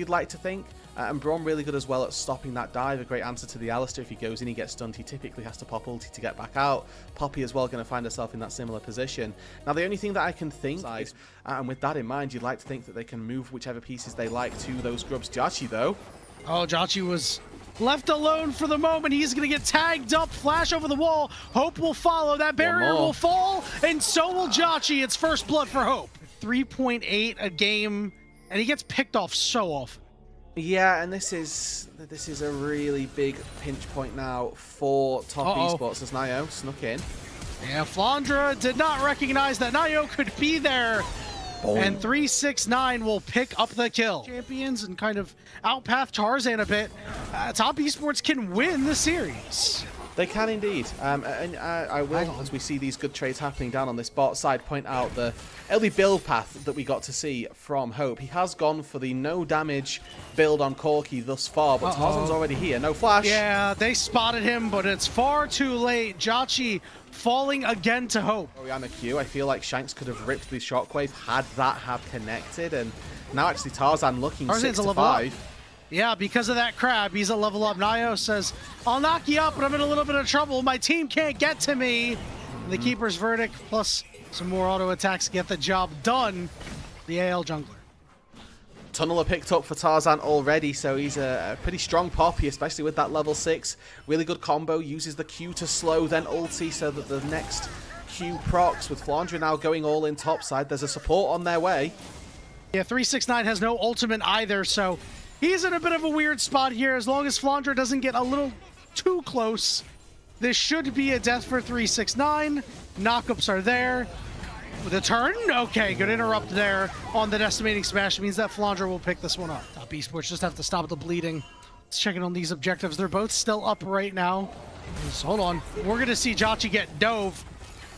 you'd like to think. And Braum really good as well at stopping that dive. A great answer to the Alistair. If he goes in, he gets stunned. He typically has to pop ulti to get back out. Poppy as well going to find herself in that similar position. Now, the only thing that I can think is, and with that in mind, you'd like to think that they can move whichever pieces they like to those grubs. Jhachi, though. Oh, Jhachi was left alone for the moment. He's going to get tagged up. Flash over the wall. Hope will follow. That barrier will fall, and so will Jhachi. It's first blood for Hope. 3.8 a game, and he gets picked off so often. Yeah, and this is a really big pinch point now for top Esports as Nio snuck in. Yeah, Flandra did not recognize that Nio could be there. Boom. And 369 will pick up the kill. Champions and kind of outpath Tarzan a bit. Top Esports can win the series. They can indeed. And I will, as we see these good trades happening down on this bot side, point out the early build path that we got to see from Hope. He has gone for the no damage build on Corki thus far, but Tarzan's already here. No flash. Yeah, they spotted him, but it's far too late. Jhachi falling again to Hope. Orianna Q, I feel like Shanks could have ripped the shockwave had that have connected, and now actually Tarzan looking 6-5. Yeah, because of that crab, he's a level up. Nio says, I'll knock you up, but I'm in a little bit of trouble. My team can't get to me. And the Keeper's Verdict, plus some more auto attacks get the job done. The AL jungler. Tunneler picked up for Tarzan already, so he's a pretty strong Poppy, especially with that level 6. Really good combo, uses the Q to slow, then ulti, so that the next Q procs. With Flandra now going all in topside, there's a support on their way. Yeah, 369 has no ultimate either, so he's in a bit of a weird spot here. As long as Flandra doesn't get a little too close, this should be a death for 369. Knockups are there. With a turn? Okay, good interrupt there on the decimating smash. It means that Flandra will pick this one up. Top Esports just have to stop the bleeding. Let's check in on these objectives. They're both still up right now. Just hold on. We're going to see Jhachi get dove.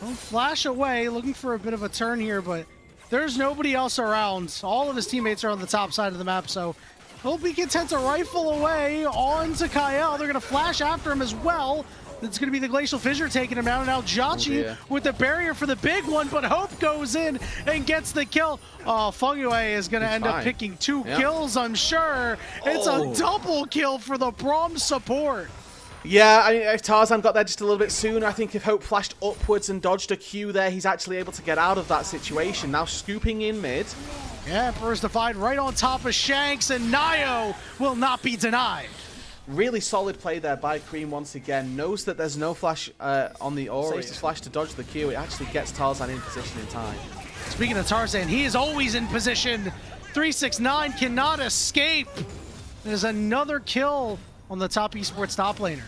Well, flash away, looking for a bit of a turn here, but there's nobody else around. All of his teammates are on the top side of the map, so he'll be content to rifle away onto Kyle. They're going to flash after him as well. It's going to be the Glacial Fissure taking him out. And now Jhachi with the barrier for the big one, but Hope goes in and gets the kill. Oh, Fungway is going to end up picking 2 kills, I'm sure. It's a double kill for the Braum support. Yeah, I mean, if Tarzan got there just a little bit sooner, I think if Hope flashed upwards and dodged a Q there, he's actually able to get out of that situation. Now scooping in mid. Yeah, Emperor's Divide right on top of Shanks, and Nio will not be denied. Really solid play there by Cream once again. Knows that there's no flash on the aura. Saves his flash to dodge the Q. It actually gets Tarzan in position in time. Speaking of Tarzan, he is always in position. 369 cannot escape. There's another kill on the top Esports top laner.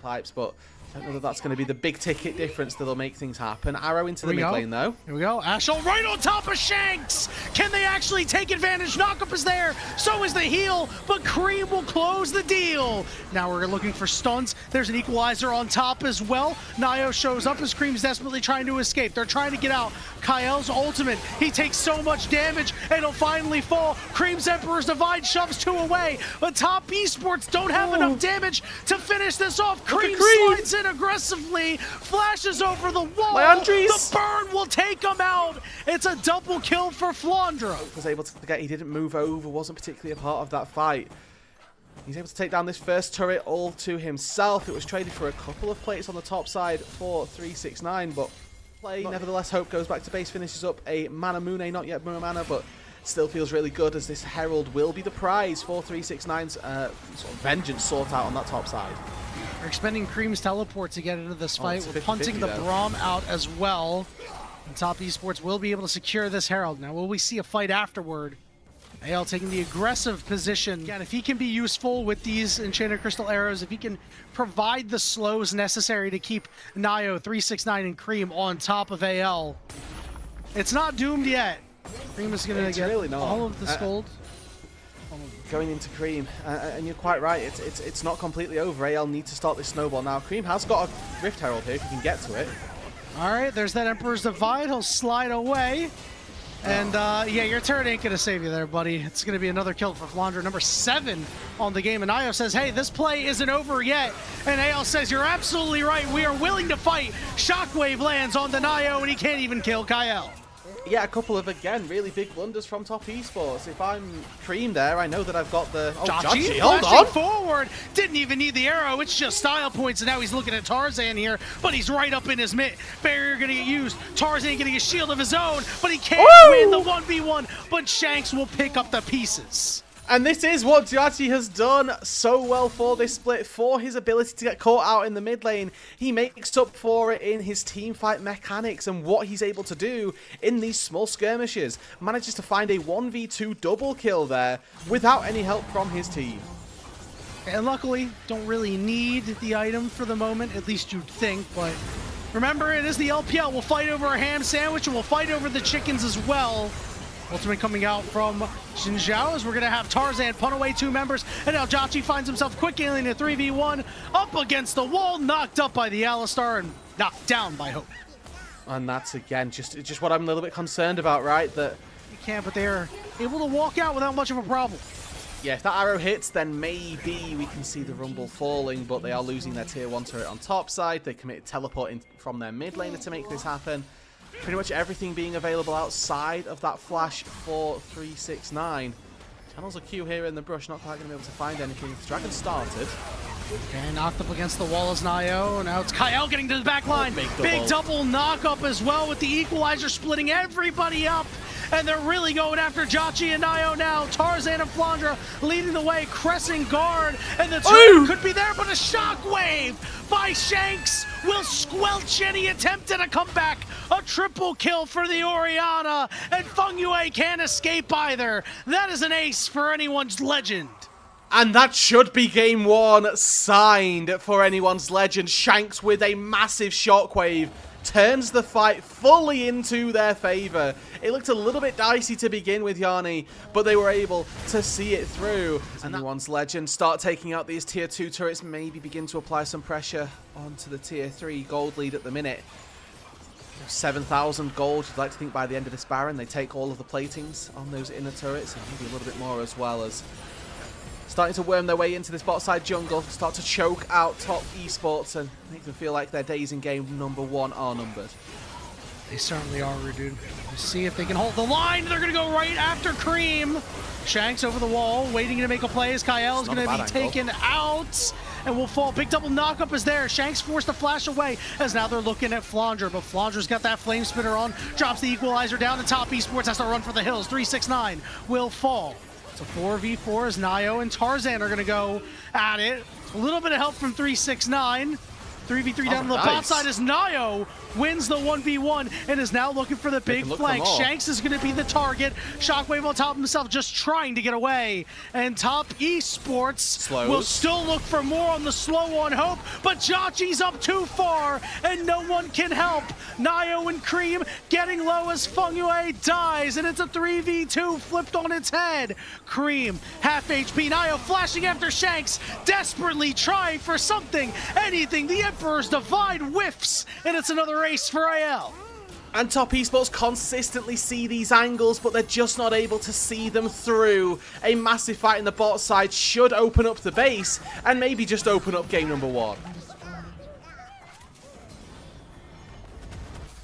Pipes, but I don't know that that's going to be the big ticket difference that'll make things happen. Arrow into the mid lane, though. Here we go. Ashel right on top of Shanks. Can they actually take advantage? Knockup is there. So is the heal, but Cream will close the deal. Now we're looking for stuns. There's an equalizer on top as well. Nio shows up as Cream's desperately trying to escape. They're trying to get out. Kyle's ultimate. He takes so much damage, and he'll finally fall. Cream's Emperor's Divide shoves 2 away, but top Esports don't have enough damage to finish this off. Cream slides in aggressively, flashes over the wall. The burn will take him out. It's a double kill for Flandra. Was able to get, he didn't move over, wasn't particularly a part of that fight. He's able to take down this first turret all to himself. It was traded for a couple of plates on the top side for 369, but play. Nevertheless, Hope goes back to base, finishes up a Manamune, not yet Mana, but still feels really good as this Herald will be the prize for 369's sort of vengeance sought out on that top side. We're expending Cream's teleport to get into this fight. We're punting the Braum out as well. And top Esports will be able to secure this Herald. Now, will we see a fight afterward? AL taking the aggressive position. Again, if he can be useful with these Enchanted Crystal Arrows, if he can provide the slows necessary to keep Nio, 369, and Cream on top of AL, it's not doomed yet. Cream is going to get really all of the scold. Going into Cream, and you're quite right, it's not completely over. AL need to start this snowball now. Cream has got a Rift Herald here if he can get to it. All right, there's that Emperor's Divide. He'll slide away. And yeah, your turret ain't going to save you there, buddy. It's going to be another kill for Flandra, number 7 on the game. And Io says, hey, this play isn't over yet. And AL says, you're absolutely right. We are willing to fight. Shockwave lands on the Nio, and he can't even kill Kyle. yeah, a couple of, again, really big blunders from Top Esports. If I'm Cream there, I know that I've got the... Oh, Judgy, hold on! Forward, didn't even need the arrow, it's just style points, and now he's looking at Tarzan here, but he's right up in his mid. Barrier gonna get used, Tarzan getting a shield of his own, but he can't win the 1v1, but Shanks will pick up the pieces. And this is what Judgy has done so well for this split, for his ability to get caught out in the mid lane. He makes up for it in his team fight mechanics and what he's able to do in these small skirmishes. Manages to find a 1v2 double kill there without any help from his team. And luckily, don't really need the item for the moment, at least you'd think, but remember, it is the LPL. We'll fight over a ham sandwich and we'll fight over the chickens as well. Ultimate coming out from Xinjiao as we're going to have Tarzan punt away 2 members, and now Judgy finds himself quickly in a 3v1 up against the wall, knocked up by the Alistar and knocked down by Hope. And that's, again, just what I'm a little bit concerned about, right? That you can, but they're able to walk out without much of a problem. Yeah, if that arrow hits, then maybe we can see the Rumble falling, but they are losing their tier 1 turret on top side. They committed teleporting from their mid laner to make this happen. Pretty much everything being available outside of that flash for 369. Channels a Q here in the brush, not quite going to be able to find anything. The Dragon started. Okay, knocked up against the wall is Nio. Now it's Kyle getting to the back line. Big double knock up as well with the equalizer splitting everybody up. And they're really going after Judgy and Nio now. Tarzan and Flandra leading the way, Crescent guard, and the turret could be there, but a shockwave by Shanks will squelch any attempt at a comeback. A triple kill for the Orianna, and Feng Yue can't escape either. That is an ace for anyone's legend. And that should be game 1 signed for anyone's legend. Shanks with a massive shockwave turns the fight fully into their favor. It looked a little bit dicey to begin with, Yanni, but they were able to see it through. And anyone's legend start taking out these tier 2 turrets, maybe begin to apply some pressure onto the tier 3 gold lead at the minute. 7,000 gold, you'd like to think by the end of this Baron they take all of the platings on those inner turrets, and maybe a little bit more as well, as starting to worm their way into this bot side jungle, start to choke out Top Esports and make them feel like their days in game number 1 are numbered. They certainly are, dude. Let's see if they can hold the line. They're going to go right after Cream. Shanks over the wall, waiting to make a play as Kyle is going to be taken out and will fall. Big double knockup is there. Shanks forced to flash away as now they're looking at Flandra, but Flandra's got that flame spinner on, drops the equalizer down, and Top Esports has to run for the hills. 369 will fall. So 4v4 as Nio and Tarzan are going to go at it. A little bit of help from 369. 3v3 down the bot side as Nio wins the 1v1 and is now looking for the big flank. Shanks is going to be the target. Shockwave on top of himself, just trying to get away. And Top Esports will still look for more on the slow on Hope, but Judgy's up too far and no one can help. Nio and Cream getting low as Feng Yue dies, and it's a 3v2 flipped on its head. Cream, half HP. Nio flashing after Shanks, desperately trying for something, anything. The Emperor's Divide whiffs, and it's another ace for AL. And Top Esports consistently see these angles, but they're just not able to see them through. A massive fight in the bot side should open up the base, and maybe just open up game number 1.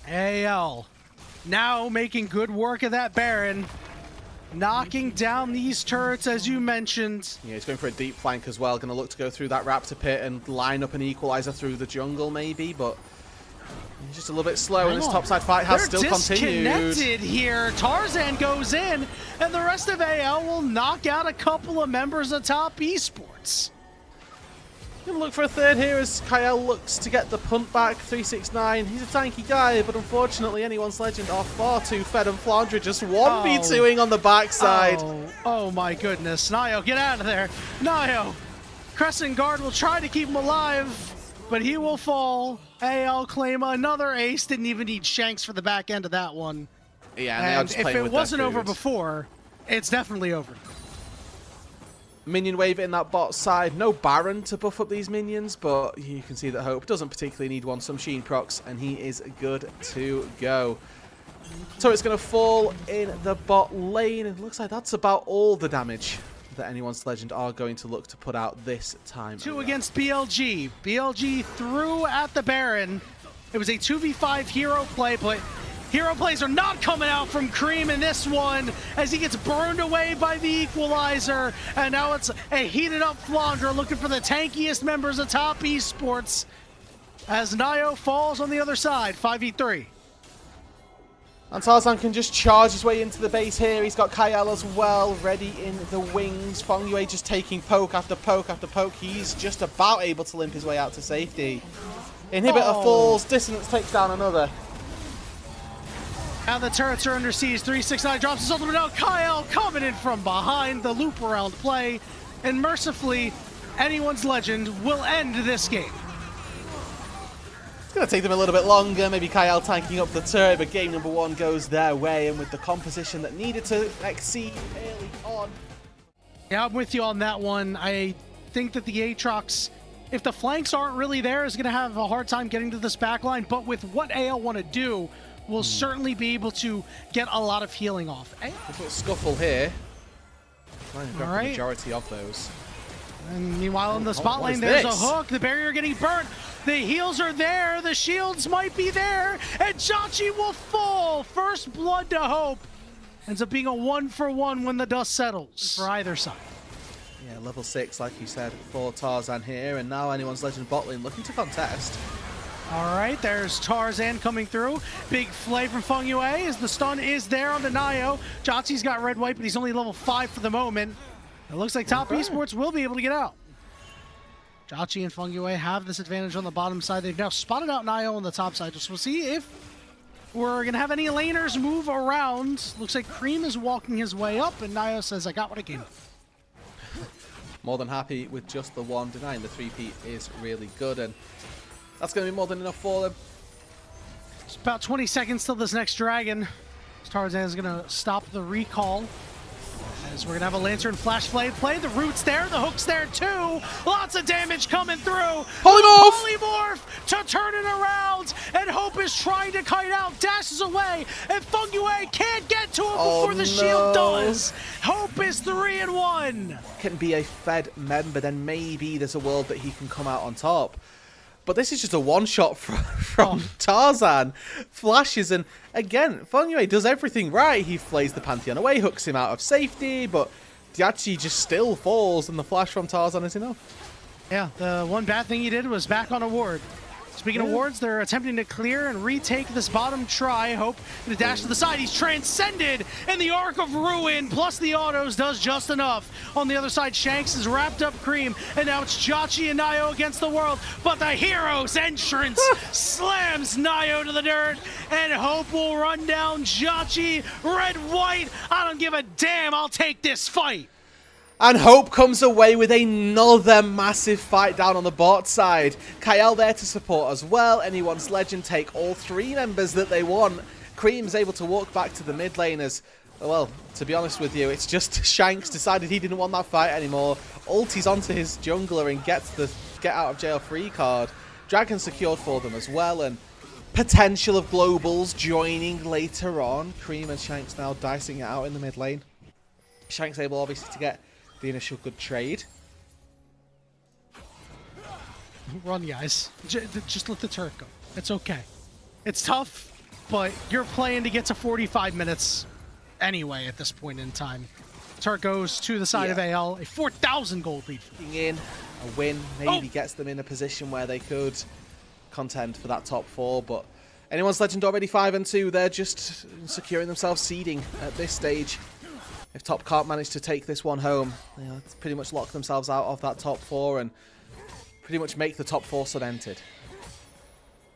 AL now making good work of that Baron. Knocking down these turrets, as you mentioned. Yeah, he's going for a deep flank as well. Going to look to go through that Raptor pit and line up an equalizer through the jungle, maybe, but he's just a little bit slow, and this topside fight has still continued. They're disconnected here. Tarzan goes in, and the rest of AL will knock out a couple of members of Top Esports. Gonna look for a third here as Kyle looks to get the punt back. 369. He's a tanky guy, but unfortunately, anyone's legend are far too fed, and Flandra just 1v2ing on the backside. Oh my goodness. Nio, get out of there. Nio. Crescent Guard will try to keep him alive, but he will fall. AL claim another ace. Didn't even need Shanks for the back end of that one. Yeah, and if it wasn't over before, it's definitely over. Minion wave in that bot side. No Baron to buff up these minions, but you can see that Hope doesn't particularly need one. Some Sheen procs, and he is good to go. So it's going to fall in the bot lane. It looks like that's about all the damage that anyone's legend are going to look to put out this time. 2 against BLG. BLG threw at the Baron. It was a 2v5 hero play, but Hero plays are not coming out from Cream in this one as he gets burned away by the equalizer. And now it's a heated up Flandre looking for the tankiest members of top esports as Nio falls on the other side, 5v3. And Tarzan can just charge his way into the base here. He's got Kyle as well, ready in the wings. Fongyue just taking poke after poke after poke. He's just about able to limp his way out to safety. Inhibitor falls, Dissonance takes down another. Now the turrets are under siege. 369 drops his ultimate out. Kyle coming in from behind the loop around play. And mercifully, anyone's legend will end this game. It's going to take them a little bit longer. Maybe Kyle tanking up the turret, but game number one goes their way. And with the composition that needed to exceed early on. Yeah, I'm with you on that one. I think that the Aatrox, if the flanks aren't really there, is going to have a hard time getting to this backline. But with what AL want to do, will certainly be able to get a lot of healing off. We've Scuffle here. All The right. majority of those. And meanwhile, in the spot lane, there's a hook. The barrier getting burnt. The heals are there. The shields might be there. And Jachi will fall. First blood to Hope. Ends up being a 1-for-1 when the dust settles for either side. Yeah, level 6, like you said, for Tarzan here. And now anyone's legend bot lane looking to contest. All right, there's Tarzan coming through. Big flay from Fongyue as the stun is there on the Nio. Jachi's got red white, but he's only level 5 for the moment. It looks like top esports will be able to get out. Jachi and Fongyue have this advantage on the bottom side. They've now spotted out Nio on the top side. So we'll see if we're going to have any laners move around. Looks like Cream is walking his way up, and Nio says, I got what I came for. More than happy with just the one. Denying the 3-peat is really good, and that's going to be more than enough for them. It's about 20 seconds till this next dragon. Tarzan's going to stop the recall. As we're going to have a Lantern Flash Blade play. The root's there, the hook's there too. Lots of damage coming through. Polymorph! Polymorph to turn it around. And Hope is trying to kite out, dashes away. And Fongyue can't get to him before the shield does. Hope is 3-1. Can be a Fed member, then maybe there's a world that he can come out on top. But this is just a one-shot from Tarzan. Flashes, and again, Fongyue does everything right. He flays the Pantheon away, hooks him out of safety, but Diachi just still falls, and the flash from Tarzan is enough. Yeah, the one bad thing he did was back on a ward. Speaking of wards, they're attempting to clear and retake this bottom try. Hope to dash to the side. He's transcended, and the Arc of Ruin plus the autos does just enough. On the other side, Shanks has wrapped up Cream, and now it's Jachi and Nio against the world. But the hero's entrance slams Nio to the dirt, and Hope will run down Jachi. Red, white, I don't give a damn. I'll take this fight. And Hope comes away with another massive fight down on the bot side. Kyle there to support as well. Anyone's legend take all 3 members that they want. Cream's able to walk back to the mid lane as, well, to be honest with you, it's just Shanks decided he didn't want that fight anymore. Ulties onto his jungler and gets the get out of jail free card. Dragon secured for them as well, and potential of globals joining later on. Cream and Shanks now dicing it out in the mid lane. Shanks able obviously to get the initial good trade. Run, guys. Just let the turret go. It's okay. It's tough, but you're playing to get to 45 minutes anyway at this point in time. Turret goes to the side of AL, a 4,000 gold lead. In a win maybe gets them in a position where they could contend for that top 4, but anyone's legend already 5-2. They're just securing themselves seeding at this stage. If top can't manage to take this one home, they'll pretty much lock themselves out of that top 4 and pretty much make the top 4 cemented.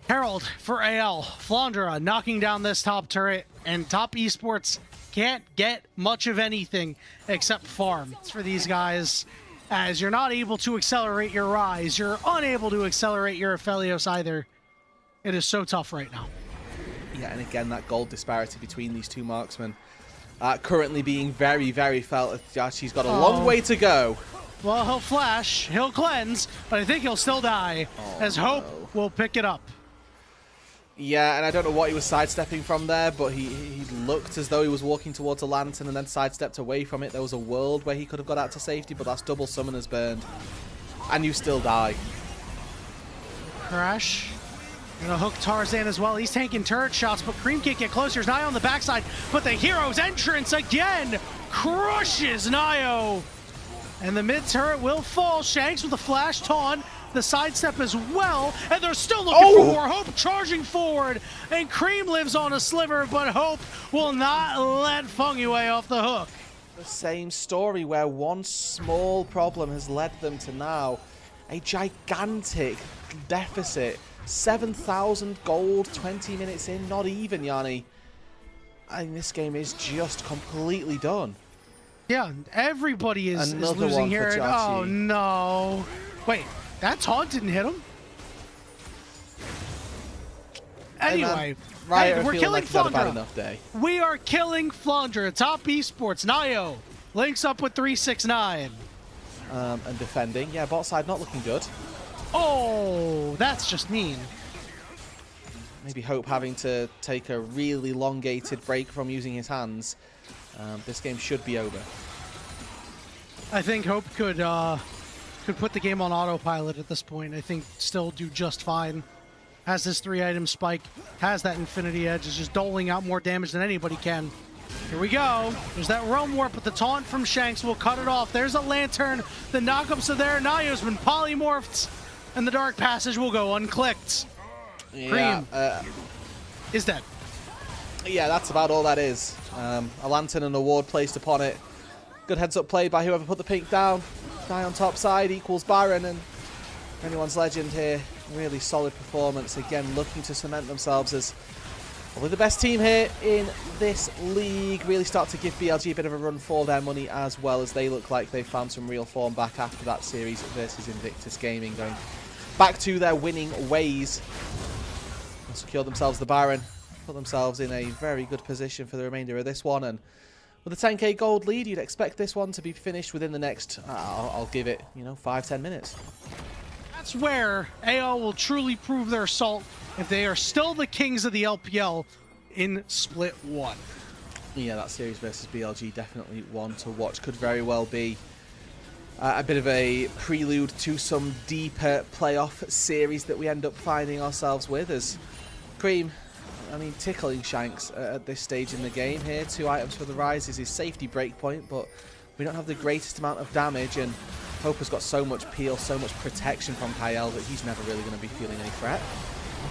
Herald for AL. Flandre knocking down this top turret, and top esports can't get much of anything except farm. It's for these guys, as you're not able to accelerate your Rise. You're unable to accelerate your Aphelios either. It is so tough right now. Yeah, and again, that gold disparity between these two marksmen currently being very, very felt. He's got a long way to go. Well, he'll flash, he'll cleanse, but I think he'll still die, as Hope will pick it up. Yeah, and I don't know what he was sidestepping from there, but he looked as though he was walking towards a lantern and then sidestepped away from it. There was a world where he could have got out to safety, but that's double summoners burned. And you still die. Crash. Gonna hook Tarzan as well. He's tanking turret shots, but Cream can't get closer. There's Nio on the backside, but the hero's entrance again crushes Nio. And the mid turret will fall. Shanks with a flash taunt, the sidestep as well, and they're still looking for more. Hope charging forward, and Cream lives on a sliver, but Hope will not let Fengyue off the hook. The same story where one small problem has led them to now a gigantic deficit. 7,000 gold, 20 minutes in, not even, Yanni. I think this game is just completely done. Yeah, everybody is losing here. Oh no. Wait, that taunt didn't hit him? Anyway, hey, we're killing Flandra. We are killing Flandra. Top Esports, Nio links up with 369. And defending. Yeah, bot side not looking good. Oh, that's just mean. Maybe Hope having to take a really elongated break from using his hands. This game should be over. I think Hope could put the game on autopilot at this point. I think still do just fine. Has this 3-item spike, has that Infinity Edge, is just doling out more damage than anybody can. Here we go. There's that Realm Warp, but the taunt from Shanks will cut it off. There's a Lantern. The knockups are there. Nio's been polymorphed, and the Dark Passage will go unclicked. Yeah, Cream is dead. Yeah, that's about all that is. A Lantern and a ward placed upon it. Good heads-up play by whoever put the pink down. Guy on top side equals Baron, and anyone's legend here. Really solid performance. Again, looking to cement themselves as probably the best team here in this league. Really start to give BLG a bit of a run for their money, as well as they look like they've found some real form back after that series versus Invictus Gaming, going back to their winning ways. And secure themselves the Baron, put themselves in a very good position for the remainder of this one, and with a 10k gold lead, you'd expect this one to be finished within the next, I'll give it, 5-10 minutes. That's where AL will truly prove their salt if they are still the kings of the LPL in Split 1. Yeah, that series versus BLG, definitely one to watch. Could very well be a bit of a prelude to some deeper playoff series that we end up finding ourselves with, as Cream, tickling Shanks at this stage in the game here. 2 items for the Rise is his safety breakpoint, but we don't have the greatest amount of damage, and Hope has got so much peel, so much protection from Kyle that he's never really going to be feeling any threat.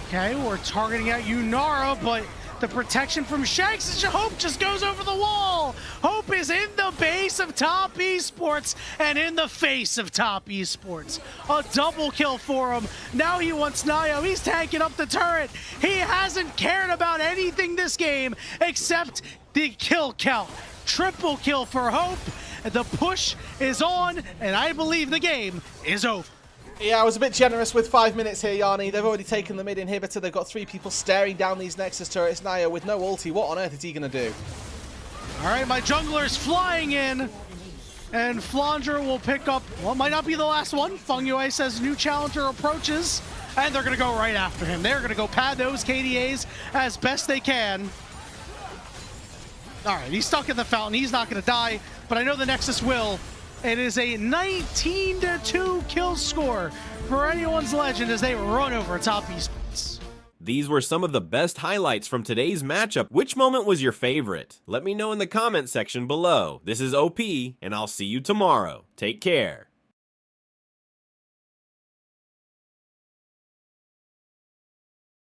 Okay, we're targeting at Yunara, but the protection from Shanks, Hope just goes over the wall. Hope is in the base of Top Esports and in the face of Top Esports. A double kill for him. Now he wants Nio. He's tanking up the turret. He hasn't cared about anything this game except the kill count. Triple kill for Hope. The push is on, and I believe the game is over. Yeah, I was a bit generous with 5 minutes here, Yanni. They've already taken the mid inhibitor. They've got 3 people staring down these Nexus turrets. Nio with no ulti. What on earth is he going to do? All right, my jungler's flying in, and Flandra will pick up, well, it might not be the last one. Fengyue says new challenger approaches, and they're going to go right after him. They're going to go pad those KDAs as best they can. All right, he's stuck in the fountain. He's not going to die, but I know the Nexus will. It is a 19-2 kill score for anyone's legend as they run over Top Esports. These were some of the best highlights from today's matchup. Which moment was your favorite? Let me know in the comment section below. This is OP, and I'll see you tomorrow. Take care.